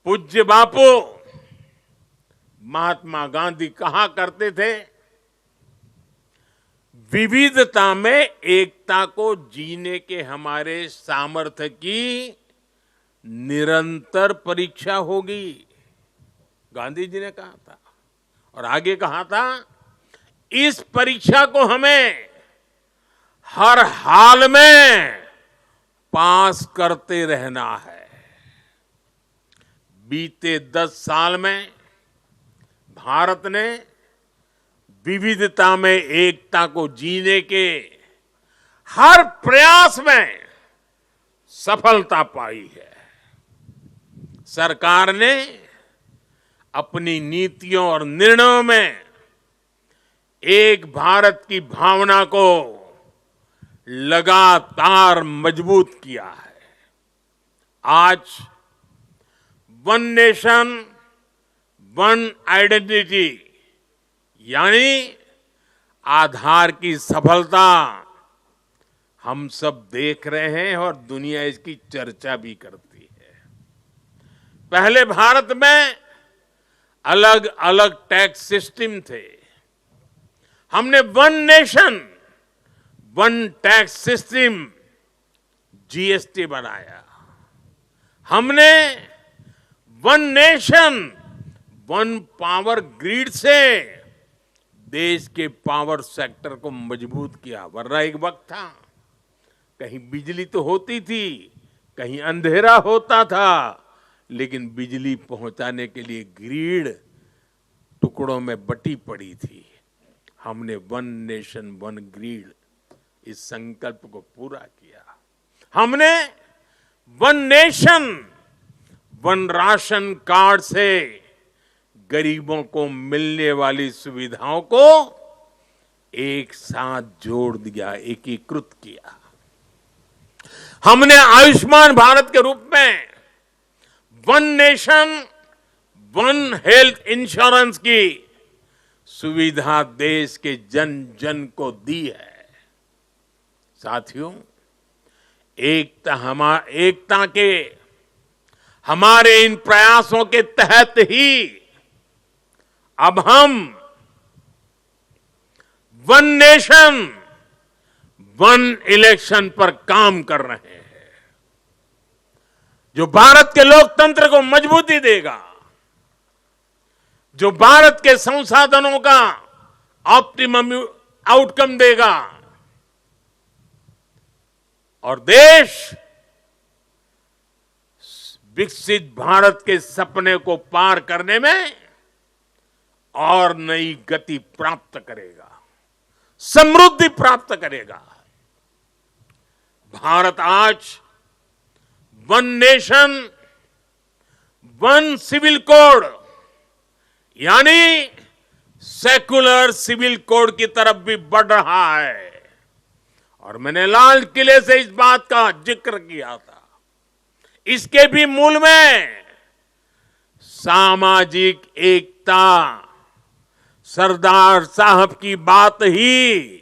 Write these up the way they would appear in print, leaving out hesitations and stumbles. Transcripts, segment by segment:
पूज्य बापू महात्मा गांधी कहा करते थे, विविधता में एकता को जीने के हमारे सामर्थ्य की निरंतर परीक्षा होगी। गांधी जी ने कहा था और आगे कहा था, इस परीक्षा को हमें हर हाल में पास करते रहना है। बीते 10 साल में भारत ने विविधता में एकता को जीने के हर प्रयास में सफलता पाई है। सरकार ने अपनी नीतियों और निर्णयों में एक भारत की भावना को लगातार मजबूत किया है। आज वन नेशन वन आइडेंटिटी यानी आधार की सफलता हम सब देख रहे हैं और दुनिया इसकी चर्चा भी करती है। पहले भारत में अलग अलग टैक्स सिस्टम थे। हमने one nation one tax system GST बनाया। हमने one nation one power grid से देश के पावर सेक्टर को मजबूत किया। वरना एक वक्त था कहीं बिजली तो होती थी, कहीं अंधेरा होता था, लेकिन बिजली पहुंचाने के लिए ग्रिड टुकड़ों में बटी पड़ी थी। हमने वन नेशन वन ग्रिड इस संकल्प को पूरा किया। हमने one nation one ration card से गरीबों को मिलने वाली सुविधाओं को एक साथ जोड़ दिया, एकीकृत किया। हमने आयुष्मान भारत के रूप में one nation one health insurance की सुविधा देश के जन जन को दी है। साथियों, एकता के हमारे इन प्रयासों के तहत ही अब हम वन नेशन वन इलेक्शन पर काम कर रहे हैं, जो भारत के लोकतंत्र को मजबूती देगा, जो भारत के संसाधनों का ऑप्टिमम आउटकम देगा और देश विकसित भारत के सपने को पार करने में और नई गति प्राप्त करेगा, समृद्धि प्राप्त करेगा। भारत आज one nation one civil code यानी सेकुलर सिविल कोड की तरफ भी बढ़ रहा है। और मैंने लाल किले से इस बात का जिक्र किया था। इसके भी मूल में सामाजिक एकता, सरदार साहब की बात ही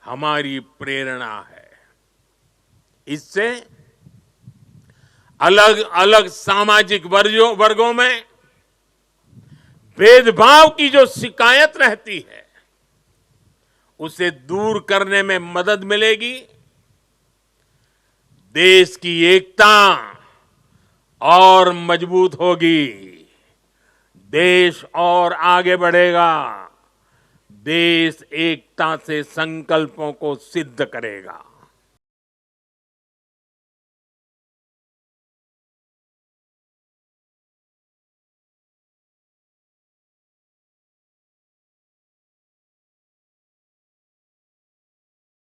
हमारी प्रेरणा है। इससे अलग अलग सामाजिक वर्गों में भेदभाव की जो शिकायत रहती है, उसे दूर करने में मदद मिलेगी। देश की एकता और मजबूत होगी, देश और आगे बढ़ेगा, देश एकता से संकल्पों को सिद्ध करेगा।